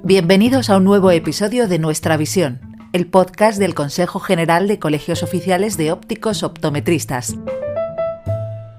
Bienvenidos a un nuevo episodio de Nuestra Visión, el podcast del Consejo General de Colegios Oficiales de Ópticos Optometristas,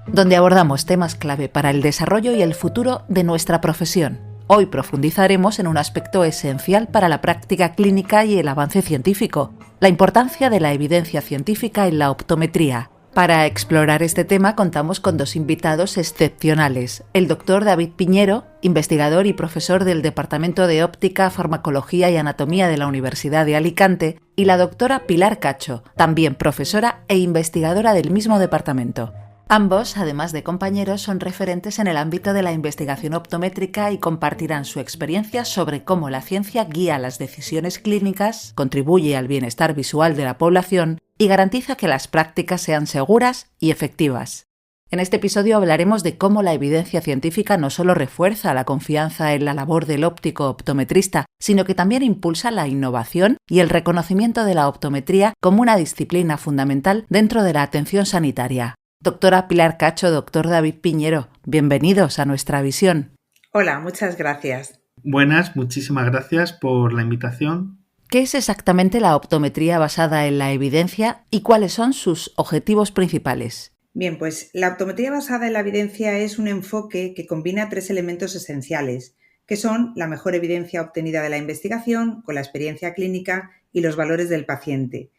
donde abordamos temas clave para el desarrollo y el futuro de nuestra profesión. Hoy profundizaremos en un aspecto esencial para la práctica clínica y el avance científico, la importancia de la evidencia científica en la optometría. Para explorar este tema contamos con dos invitados excepcionales, el doctor David Piñero, investigador y profesor del Departamento de Óptica, Farmacología y Anatomía de la Universidad de Alicante, y la doctora Pilar Cacho, también profesora e investigadora del mismo departamento. Ambos, además de compañeros, son referentes en el ámbito de la investigación optométrica y compartirán su experiencia sobre cómo la ciencia guía las decisiones clínicas, contribuye al bienestar visual de la población y garantiza que las prácticas sean seguras y efectivas. En este episodio hablaremos de cómo la evidencia científica no solo refuerza la confianza en la labor del óptico optometrista, sino que también impulsa la innovación y el reconocimiento de la optometría como una disciplina fundamental dentro de la atención sanitaria. Doctora Pilar Cacho, doctor David Piñero, bienvenidos a Nuestra Visión. Hola, muchas gracias. Buenas, muchísimas gracias por la invitación. ¿Qué es exactamente la optometría basada en la evidencia y cuáles son sus objetivos principales? Bien, pues la optometría basada en la evidencia es un enfoque que combina tres elementos esenciales, que son la mejor evidencia obtenida de la investigación con la experiencia clínica y los valores del paciente.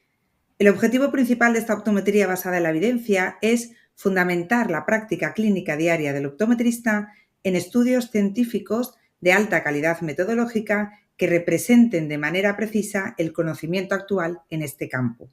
El objetivo principal de esta optometría basada en la evidencia es fundamentar la práctica clínica diaria del optometrista en estudios científicos de alta calidad metodológica que representen de manera precisa el conocimiento actual en este campo.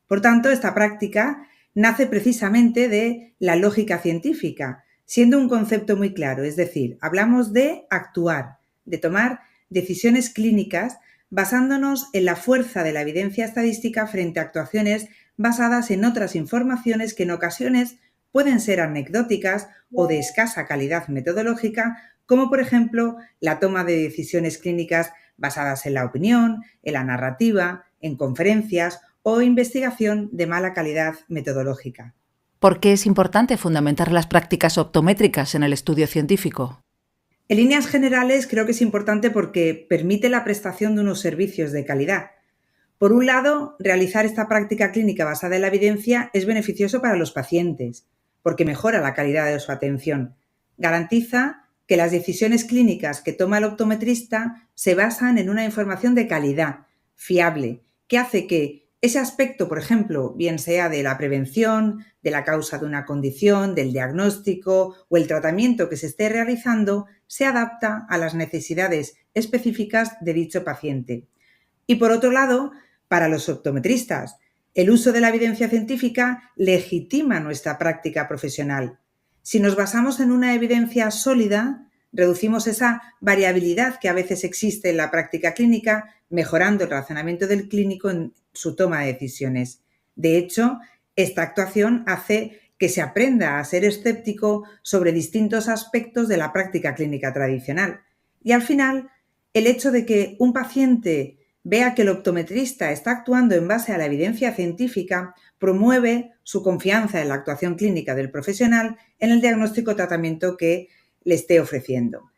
Por tanto, esta práctica nace precisamente de la lógica científica, siendo un concepto muy claro, es decir, hablamos de actuar, de tomar decisiones clínicas basándonos en la fuerza de la evidencia estadística frente a actuaciones basadas en otras informaciones que en ocasiones pueden ser anecdóticas o de escasa calidad metodológica, como por ejemplo la toma de decisiones clínicas basadas en la opinión, en la narrativa, en conferencias o investigación de mala calidad metodológica. ¿Por qué es importante fundamentar las prácticas optométricas en el estudio científico? En líneas generales, creo que es importante porque permite la prestación de unos servicios de calidad. Por un lado, realizar esta práctica clínica basada en la evidencia es beneficioso para los pacientes, porque mejora la calidad de su atención. Garantiza que las decisiones clínicas que toma el optometrista se basan en una información de calidad, fiable, que hace que ese aspecto, por ejemplo, bien sea de la prevención, de la causa de una condición, del diagnóstico o el tratamiento que se esté realizando, se adapta a las necesidades específicas de dicho paciente. Y por otro lado, para los optometristas, el uso de la evidencia científica legitima nuestra práctica profesional. Si nos basamos en una evidencia sólida, reducimos esa variabilidad que a veces existe en la práctica clínica, mejorando el razonamiento del clínico en su toma de decisiones. De hecho, esta actuación hace que se aprenda a ser escéptico sobre distintos aspectos de la práctica clínica tradicional. Y al final, el hecho de que un paciente vea que el optometrista está actuando en base a la evidencia científica promueve su confianza en la actuación clínica del profesional en el diagnóstico o tratamiento que le esté ofreciendo.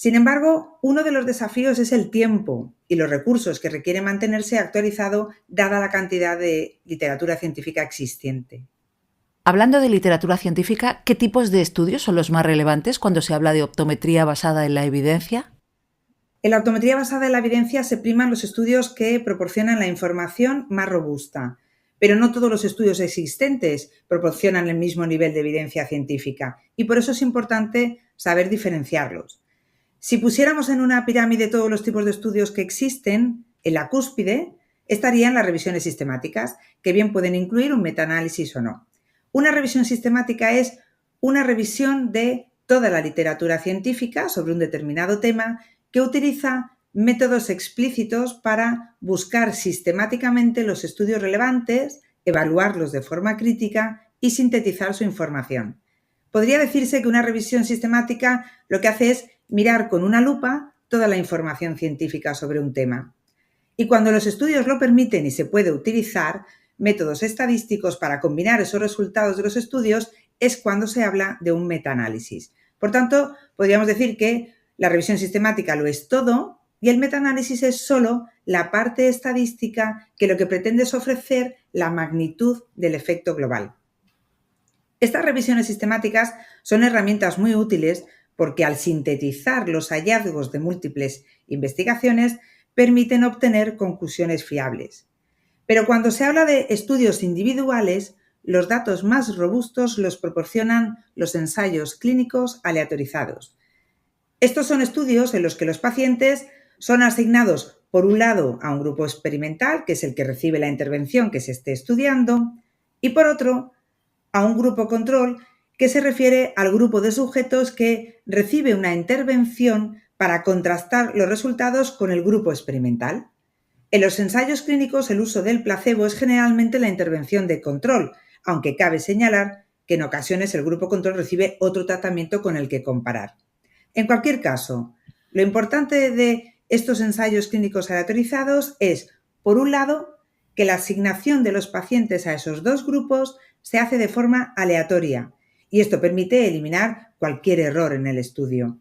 Sin embargo, uno de los desafíos es el tiempo y los recursos que requiere mantenerse actualizado dada la cantidad de literatura científica existente. Hablando de literatura científica, ¿qué tipos de estudios son los más relevantes cuando se habla de optometría basada en la evidencia? En la optometría basada en la evidencia se priman los estudios que proporcionan la información más robusta, pero no todos los estudios existentes proporcionan el mismo nivel de evidencia científica y por eso es importante saber diferenciarlos. Si pusiéramos en una pirámide todos los tipos de estudios que existen, en la cúspide estarían las revisiones sistemáticas, que bien pueden incluir un metaanálisis o no. Una revisión sistemática es una revisión de toda la literatura científica sobre un determinado tema que utiliza métodos explícitos para buscar sistemáticamente los estudios relevantes, evaluarlos de forma crítica y sintetizar su información. Podría decirse que una revisión sistemática lo que hace es mirar con una lupa toda la información científica sobre un tema. Y cuando los estudios lo permiten y se puede utilizar métodos estadísticos para combinar esos resultados de los estudios, es cuando se habla de un metaanálisis. Por tanto, podríamos decir que la revisión sistemática lo es todo, y el metaanálisis es solo la parte estadística que lo que pretende es ofrecer la magnitud del efecto global. Estas revisiones sistemáticas son herramientas muy útiles porque al sintetizar los hallazgos de múltiples investigaciones permiten obtener conclusiones fiables. Pero cuando se habla de estudios individuales, los datos más robustos los proporcionan los ensayos clínicos aleatorizados. Estos son estudios en los que los pacientes son asignados, por un lado, a un grupo experimental, que es el que recibe la intervención que se esté estudiando, y por otro, a un grupo control, que se refiere al grupo de sujetos que recibe una intervención para contrastar los resultados con el grupo experimental. En los ensayos clínicos, el uso del placebo es generalmente la intervención de control, aunque cabe señalar que en ocasiones el grupo control recibe otro tratamiento con el que comparar. En cualquier caso, lo importante de estos ensayos clínicos aleatorizados es, por un lado, que la asignación de los pacientes a esos dos grupos se hace de forma aleatoria y esto permite eliminar cualquier error en el estudio.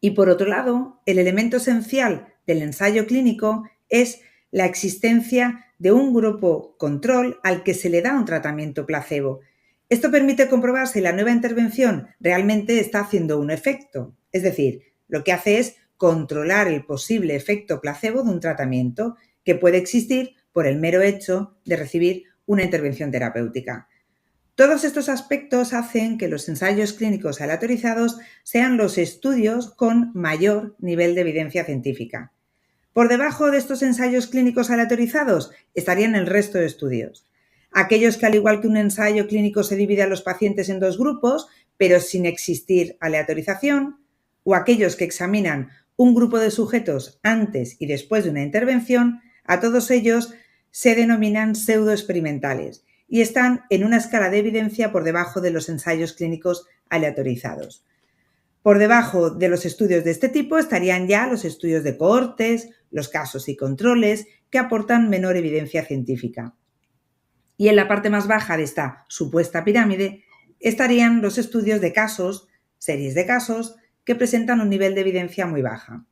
Y por otro lado, el elemento esencial del ensayo clínico es la existencia de un grupo control al que se le da un tratamiento placebo. Esto permite comprobar si la nueva intervención realmente está haciendo un efecto, es decir, lo que hace es controlar el posible efecto placebo de un tratamiento que puede existir por el mero hecho de recibir una intervención terapéutica. Todos estos aspectos hacen que los ensayos clínicos aleatorizados sean los estudios con mayor nivel de evidencia científica. Por debajo de estos ensayos clínicos aleatorizados estarían el resto de estudios. Aquellos que, al igual que un ensayo clínico, se divide a los pacientes en dos grupos, pero sin existir aleatorización, o aquellos que examinan un grupo de sujetos antes y después de una intervención, a todos ellos se denominan pseudoexperimentales y están en una escala de evidencia por debajo de los ensayos clínicos aleatorizados. Por debajo de los estudios de este tipo estarían ya los estudios de cohortes, los casos y controles, que aportan menor evidencia científica. Y en la parte más baja de esta supuesta pirámide estarían los estudios de casos, series de casos, que presentan un nivel de evidencia muy baja.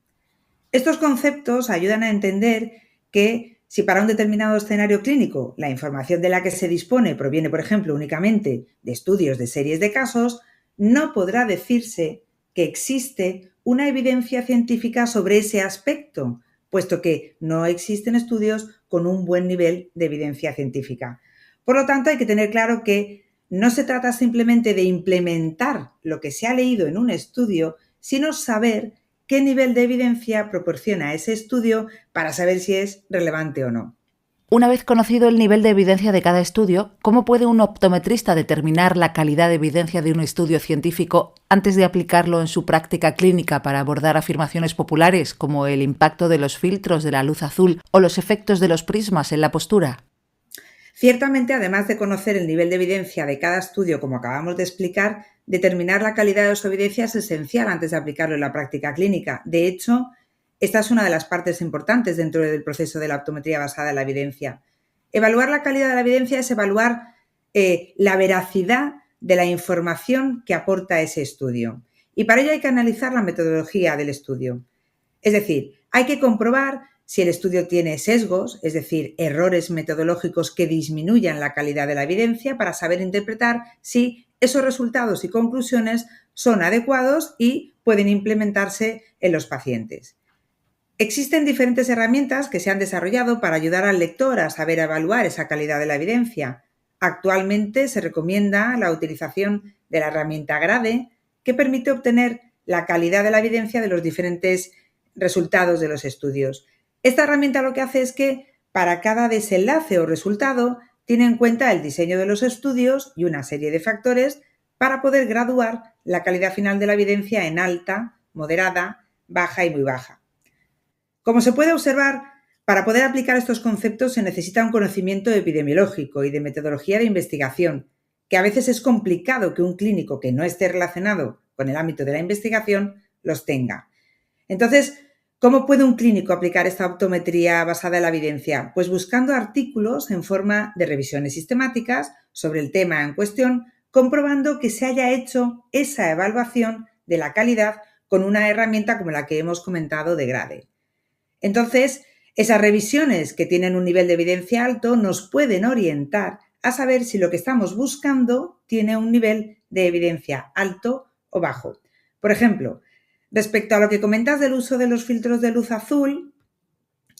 Estos conceptos ayudan a entender que si para un determinado escenario clínico la información de la que se dispone proviene, por ejemplo, únicamente de estudios de series de casos, no podrá decirse que existe una evidencia científica sobre ese aspecto, puesto que no existen estudios con un buen nivel de evidencia científica. Por lo tanto, hay que tener claro que no se trata simplemente de implementar lo que se ha leído en un estudio, sino saber qué nivel de evidencia proporciona ese estudio para saber si es relevante o no. Una vez conocido el nivel de evidencia de cada estudio, ¿cómo puede un optometrista determinar la calidad de evidencia de un estudio científico antes de aplicarlo en su práctica clínica para abordar afirmaciones populares como el impacto de los filtros de la luz azul o los efectos de los prismas en la postura? Ciertamente, además de conocer el nivel de evidencia de cada estudio, como acabamos de explicar, determinar la calidad de su evidencia es esencial antes de aplicarlo en la práctica clínica. De hecho, esta es una de las partes importantes dentro del proceso de la optometría basada en la evidencia. Evaluar la calidad de la evidencia es evaluar la veracidad de la información que aporta ese estudio. Y para ello hay que analizar la metodología del estudio. Es decir, hay que comprobar si el estudio tiene sesgos, es decir, errores metodológicos que disminuyan la calidad de la evidencia para saber interpretar si esos resultados y conclusiones son adecuados y pueden implementarse en los pacientes. Existen diferentes herramientas que se han desarrollado para ayudar al lector a saber evaluar esa calidad de la evidencia. Actualmente se recomienda la utilización de la herramienta GRADE, que permite obtener la calidad de la evidencia de los diferentes resultados de los estudios. Esta herramienta lo que hace es que para cada desenlace o resultado tiene en cuenta el diseño de los estudios y una serie de factores para poder graduar la calidad final de la evidencia en alta, moderada, baja y muy baja. Como se puede observar, para poder aplicar estos conceptos se necesita un conocimiento epidemiológico y de metodología de investigación, que a veces es complicado que un clínico que no esté relacionado con el ámbito de la investigación los tenga. Entonces, ¿cómo puede un clínico aplicar esta optometría basada en la evidencia? Pues buscando artículos en forma de revisiones sistemáticas sobre el tema en cuestión, comprobando que se haya hecho esa evaluación de la calidad con una herramienta como la que hemos comentado de GRADE. Entonces, esas revisiones que tienen un nivel de evidencia alto nos pueden orientar a saber si lo que estamos buscando tiene un nivel de evidencia alto o bajo. Por ejemplo, respecto a lo que comentas del uso de los filtros de luz azul,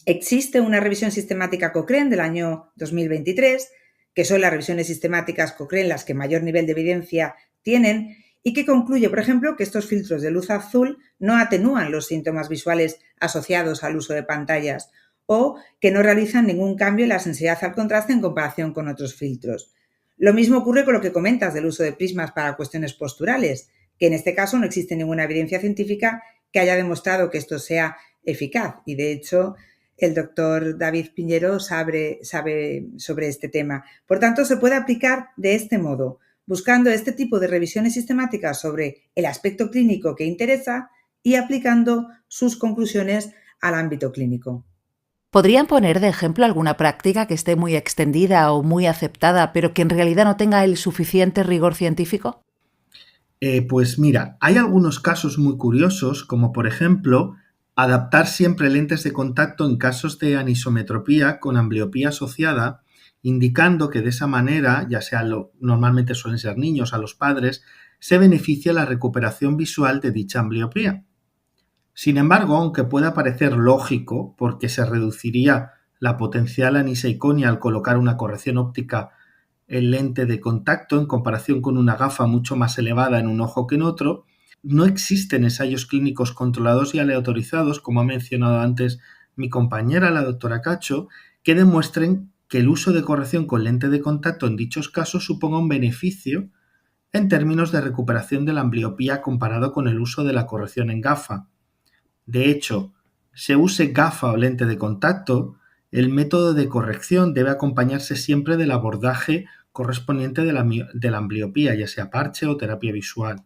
existe una revisión sistemática Cochrane del año 2023, que son las revisiones sistemáticas Cochrane las que mayor nivel de evidencia tienen, y que concluye, por ejemplo, que estos filtros de luz azul no atenúan los síntomas visuales asociados al uso de pantallas o que no realizan ningún cambio en la sensibilidad al contraste en comparación con otros filtros. Lo mismo ocurre con lo que comentas del uso de prismas para cuestiones posturales, que en este caso no existe ninguna evidencia científica que haya demostrado que esto sea eficaz. Y de hecho, el doctor David Piñero sabe sobre este tema. Por tanto, se puede aplicar de este modo, buscando este tipo de revisiones sistemáticas sobre el aspecto clínico que interesa y aplicando sus conclusiones al ámbito clínico. ¿Podrían poner de ejemplo alguna práctica que esté muy extendida o muy aceptada, pero que en realidad no tenga el suficiente rigor científico? Pues mira, hay algunos casos muy curiosos, como por ejemplo, adaptar siempre lentes de contacto en casos de anisometropía con ambliopía asociada, indicando que de esa manera, ya sea normalmente suelen ser niños, a los padres, se beneficia la recuperación visual de dicha ambliopía. Sin embargo, aunque pueda parecer lógico, porque se reduciría la potencial aniseiconia al colocar una corrección óptica en lente de contacto en comparación con una gafa mucho más elevada en un ojo que en otro, no existen ensayos clínicos controlados y aleatorizados, como ha mencionado antes mi compañera, la doctora Cacho, que demuestren que el uso de corrección con lente de contacto en dichos casos suponga un beneficio en términos de recuperación de la ambliopía comparado con el uso de la corrección en gafa. De hecho, se use gafa o lente de contacto, el método de corrección debe acompañarse siempre del abordaje correspondiente de la ambliopía, ya sea parche o terapia visual.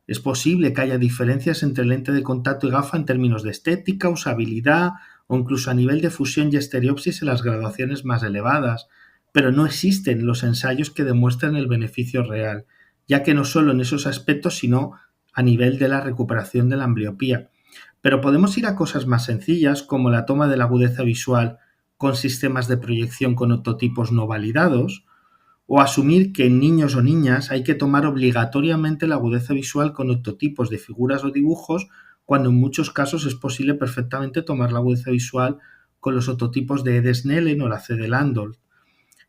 Es posible que haya diferencias entre lente de contacto y gafa en términos de estética, usabilidad o incluso a nivel de fusión y estereopsis en las graduaciones más elevadas, pero no existen los ensayos que demuestren el beneficio real, ya que no solo en esos aspectos, sino a nivel de la recuperación de la ambliopía. Pero podemos ir a cosas más sencillas, como la toma de la agudeza visual con sistemas de proyección con octotipos no validados, o asumir que en niños o niñas hay que tomar obligatoriamente la agudeza visual con octotipos de figuras o dibujos, cuando en muchos casos es posible perfectamente tomar la agudeza visual con los octotipos de Ede Snellen o la C de Landolt.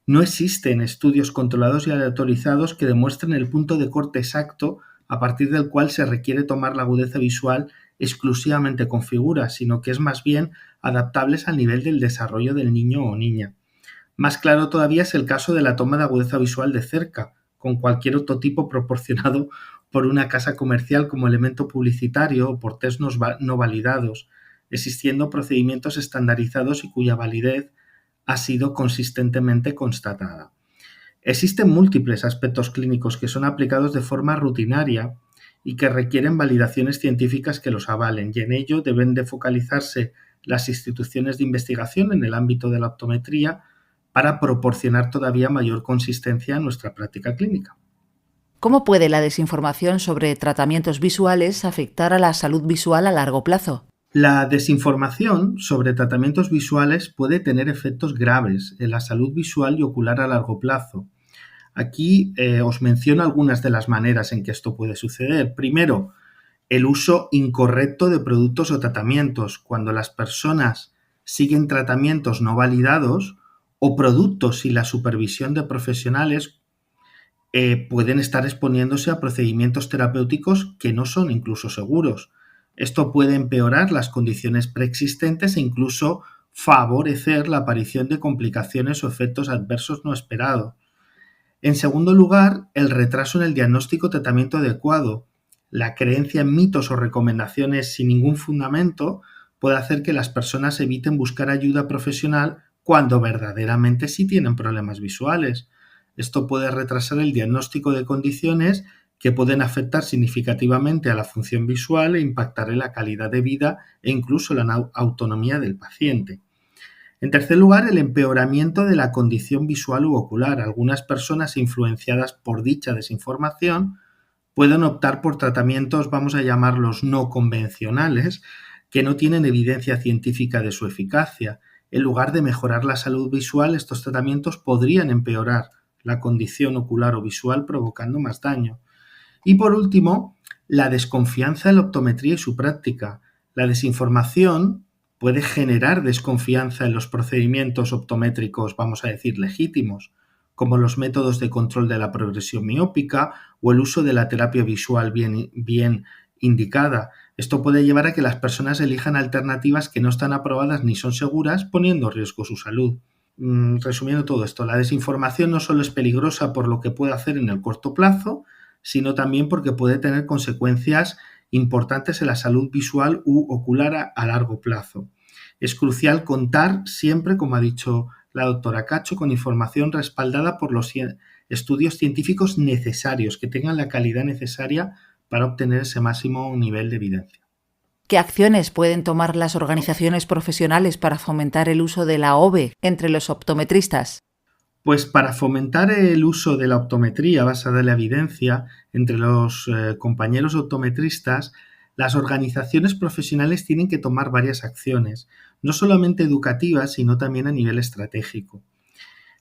No existen estudios controlados y aleatorizados que demuestren el punto de corte exacto a partir del cual se requiere tomar la agudeza visual exclusivamente con figuras, sino que es más bien adaptables al nivel del desarrollo del niño o niña. Más claro todavía es el caso de la toma de agudeza visual de cerca, con cualquier octotipo proporcionado por una casa comercial como elemento publicitario o por test no validados, existiendo procedimientos estandarizados y cuya validez ha sido consistentemente constatada. Existen múltiples aspectos clínicos que son aplicados de forma rutinaria y que requieren validaciones científicas que los avalen, y en ello deben de focalizarse las instituciones de investigación en el ámbito de la optometría para proporcionar todavía mayor consistencia a nuestra práctica clínica. ¿Cómo puede la desinformación sobre tratamientos visuales afectar a la salud visual a largo plazo? La desinformación sobre tratamientos visuales puede tener efectos graves en la salud visual y ocular a largo plazo. Aquí os menciono algunas de las maneras en que esto puede suceder. Primero, el uso incorrecto de productos o tratamientos. Cuando las personas siguen tratamientos no validados o productos sin la supervisión de profesionales, pueden estar exponiéndose a procedimientos terapéuticos que no son incluso seguros. Esto puede empeorar las condiciones preexistentes e incluso favorecer la aparición de complicaciones o efectos adversos no esperados. En segundo lugar, el retraso en el diagnóstico o tratamiento adecuado. La creencia en mitos o recomendaciones sin ningún fundamento puede hacer que las personas eviten buscar ayuda profesional cuando verdaderamente sí tienen problemas visuales. Esto puede retrasar el diagnóstico de condiciones que pueden afectar significativamente a la función visual e impactar en la calidad de vida e incluso la autonomía del paciente. En tercer lugar, el empeoramiento de la condición visual u ocular. Algunas personas influenciadas por dicha desinformación pueden optar por tratamientos, vamos a llamarlos no convencionales, que no tienen evidencia científica de su eficacia. En lugar de mejorar la salud visual, estos tratamientos podrían empeorar la condición ocular o visual, provocando más daño. Y por último, la desconfianza en la optometría y su práctica. La desinformación puede generar desconfianza en los procedimientos optométricos, vamos a decir, legítimos, como los métodos de control de la progresión miópica o el uso de la terapia visual bien indicada. Esto puede llevar a que las personas elijan alternativas que no están aprobadas ni son seguras, poniendo en riesgo su salud. Resumiendo todo esto, la desinformación no solo es peligrosa por lo que puede hacer en el corto plazo, sino también porque puede tener consecuencias importantes en la salud visual u ocular a largo plazo. Es crucial contar siempre, como ha dicho la doctora Cacho, con información respaldada por los estudios científicos necesarios, que tengan la calidad necesaria para obtener ese máximo nivel de evidencia. ¿Qué acciones pueden tomar las organizaciones profesionales para fomentar el uso de la OVE entre los optometristas? Pues para fomentar el uso de la optometría basada en la evidencia entre los compañeros optometristas, las organizaciones profesionales tienen que tomar varias acciones, no solamente educativas, sino también a nivel estratégico.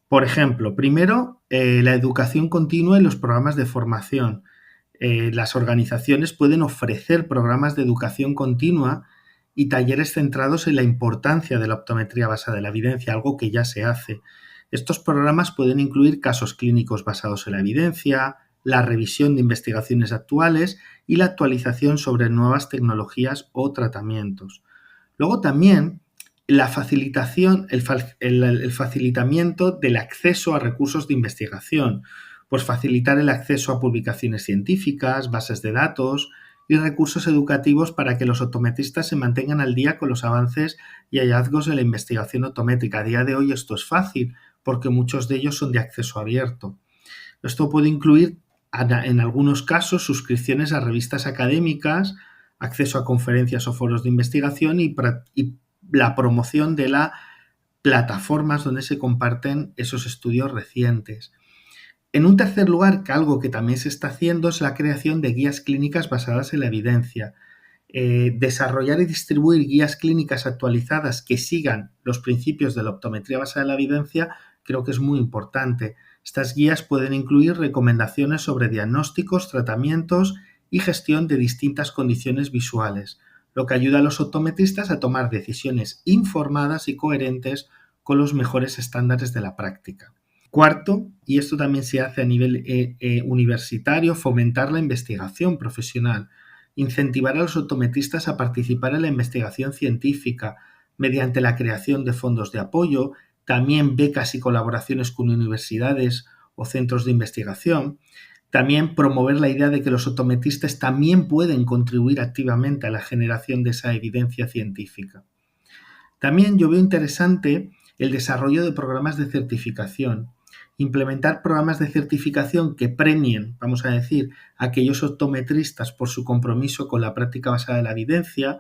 Por ejemplo, primero, la educación continua en los programas de formación. Las organizaciones pueden ofrecer programas de educación continua y talleres centrados en la importancia de la optometría basada en la evidencia, algo que ya se hace. Estos programas pueden incluir casos clínicos basados en la evidencia, la revisión de investigaciones actuales y la actualización sobre nuevas tecnologías o tratamientos. Luego también la facilitación, el facilitamiento del acceso a recursos de investigación, pues facilitar el acceso a publicaciones científicas, bases de datos y recursos educativos para que los optometristas se mantengan al día con los avances y hallazgos de la investigación optométrica. A día de hoy esto es fácil porque muchos de ellos son de acceso abierto. Esto puede incluir, en algunos casos, suscripciones a revistas académicas, acceso a conferencias o foros de investigación y la promoción de las plataformas donde se comparten esos estudios recientes. En un tercer lugar, algo que también se está haciendo es la creación de guías clínicas basadas en la evidencia. Desarrollar y distribuir guías clínicas actualizadas que sigan los principios de la optometría basada en la evidencia creo que es muy importante. Estas guías pueden incluir recomendaciones sobre diagnósticos, tratamientos y gestión de distintas condiciones visuales, lo que ayuda a los optometristas a tomar decisiones informadas y coherentes con los mejores estándares de la práctica. Cuarto, y esto también se hace a nivel universitario, fomentar la investigación profesional, incentivar a los optometristas a participar en la investigación científica mediante la creación de fondos de apoyo, también becas y colaboraciones con universidades o centros de investigación. También promover la idea de que los optometristas también pueden contribuir activamente a la generación de esa evidencia científica. También yo veo interesante el desarrollo de programas de certificación. Implementar programas de certificación que premien, vamos a decir, a aquellos optometristas por su compromiso con la práctica basada en la evidencia.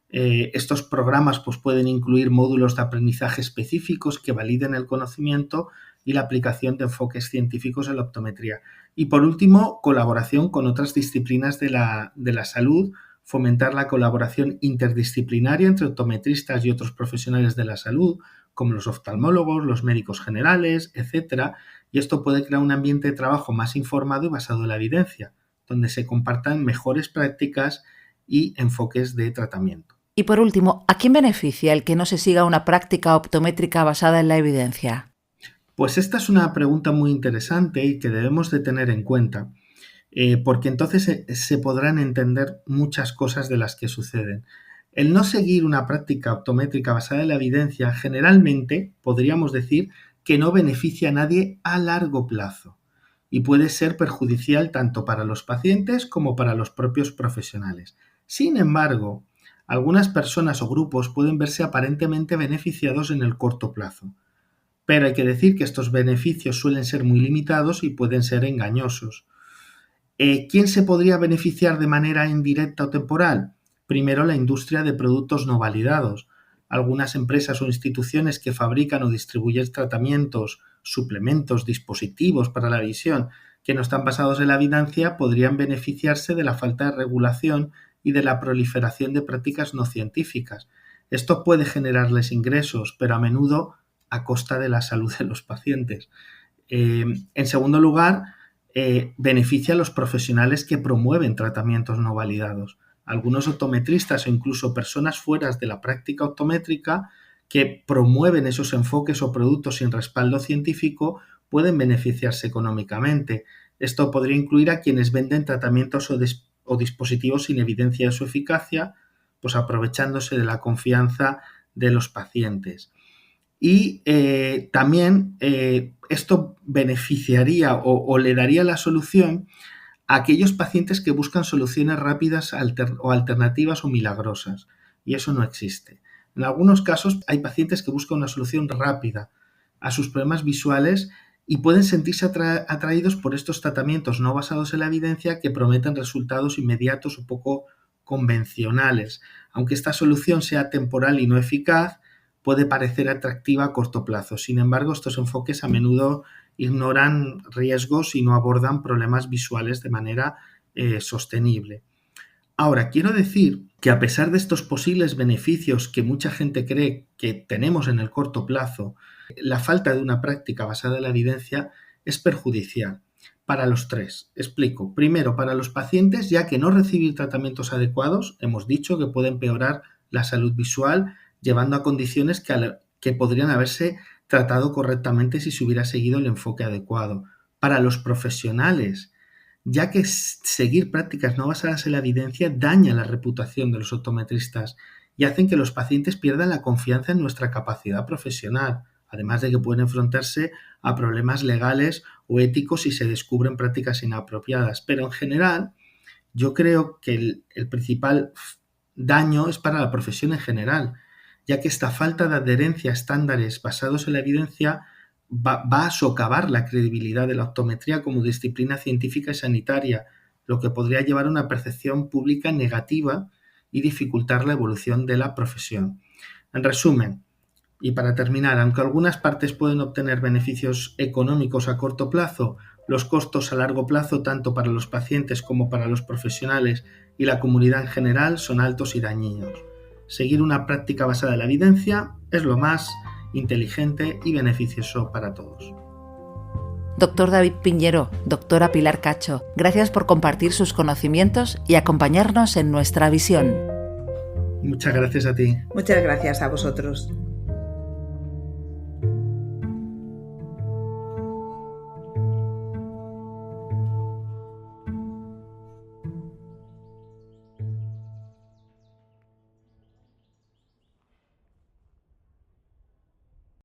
Estos programas pues, pueden incluir módulos de aprendizaje específicos que validen el conocimiento y la aplicación de enfoques científicos en la optometría. Y por último, colaboración con otras disciplinas de la salud, fomentar la colaboración interdisciplinaria entre optometristas y otros profesionales de la salud, como los oftalmólogos, los médicos generales, etc. Y esto puede crear un ambiente de trabajo más informado y basado en la evidencia, donde se compartan mejores prácticas y enfoques de tratamiento. Y por último, ¿a quién beneficia el que no se siga una práctica optométrica basada en la evidencia? Pues esta es una pregunta muy interesante y que debemos de tener en cuenta, porque entonces se podrán entender muchas cosas de las que suceden. El no seguir una práctica optométrica basada en la evidencia generalmente podríamos decir que no beneficia a nadie a largo plazo y puede ser perjudicial tanto para los pacientes como para los propios profesionales. Sin embargo, algunas personas o grupos pueden verse aparentemente beneficiados en el corto plazo, pero hay que decir que estos beneficios suelen ser muy limitados y pueden ser engañosos. ¿Quién se podría beneficiar de manera indirecta o temporal? Primero, la industria de productos no validados. Algunas empresas o instituciones que fabrican o distribuyen tratamientos, suplementos, dispositivos para la visión que no están basados en la evidencia podrían beneficiarse de la falta de regulación y de la proliferación de prácticas no científicas. Esto puede generarles ingresos, pero a menudo a costa de la salud de los pacientes. En segundo lugar, beneficia a los profesionales que promueven tratamientos no validados. Algunos optometristas o incluso personas fuera de la práctica optométrica que promueven esos enfoques o productos sin respaldo científico pueden beneficiarse económicamente. Esto podría incluir a quienes venden tratamientos o dispositivos sin evidencia de su eficacia, pues aprovechándose de la confianza de los pacientes. Y también esto beneficiaría o le daría la solución a aquellos pacientes que buscan soluciones rápidas o alternativas o milagrosas, y eso no existe. En algunos casos hay pacientes que buscan una solución rápida a sus problemas visuales y pueden sentirse atraídos por estos tratamientos no basados en la evidencia que prometen resultados inmediatos o poco convencionales. Aunque esta solución sea temporal y no eficaz, puede parecer atractiva a corto plazo. Sin embargo, estos enfoques a menudo ignoran riesgos y no abordan problemas visuales de manera sostenible. Ahora, quiero decir que a pesar de estos posibles beneficios que mucha gente cree que tenemos en el corto plazo, la falta de una práctica basada en la evidencia es perjudicial para los tres. Explico. Primero, para los pacientes, ya que no recibir tratamientos adecuados, hemos dicho que puede empeorar la salud visual, llevando a condiciones que podrían haberse tratado correctamente si se hubiera seguido el enfoque adecuado. Para los profesionales, ya que seguir prácticas no basadas en la evidencia daña la reputación de los optometristas y hacen que los pacientes pierdan la confianza en nuestra capacidad profesional, además de que pueden enfrentarse a problemas legales o éticos si se descubren prácticas inapropiadas. Pero en general, yo creo que el principal daño es para la profesión en general, ya que esta falta de adherencia a estándares basados en la evidencia va a socavar la credibilidad de la optometría como disciplina científica y sanitaria, lo que podría llevar a una percepción pública negativa y dificultar la evolución de la profesión. En resumen, y para terminar, aunque algunas partes pueden obtener beneficios económicos a corto plazo, los costos a largo plazo, tanto para los pacientes como para los profesionales y la comunidad en general, son altos y dañinos. Seguir una práctica basada en la evidencia es lo más inteligente y beneficioso para todos. Doctor David Piñero, doctora Pilar Cacho, gracias por compartir sus conocimientos y acompañarnos en nuestra visión. Muchas gracias a ti. Muchas gracias a vosotros.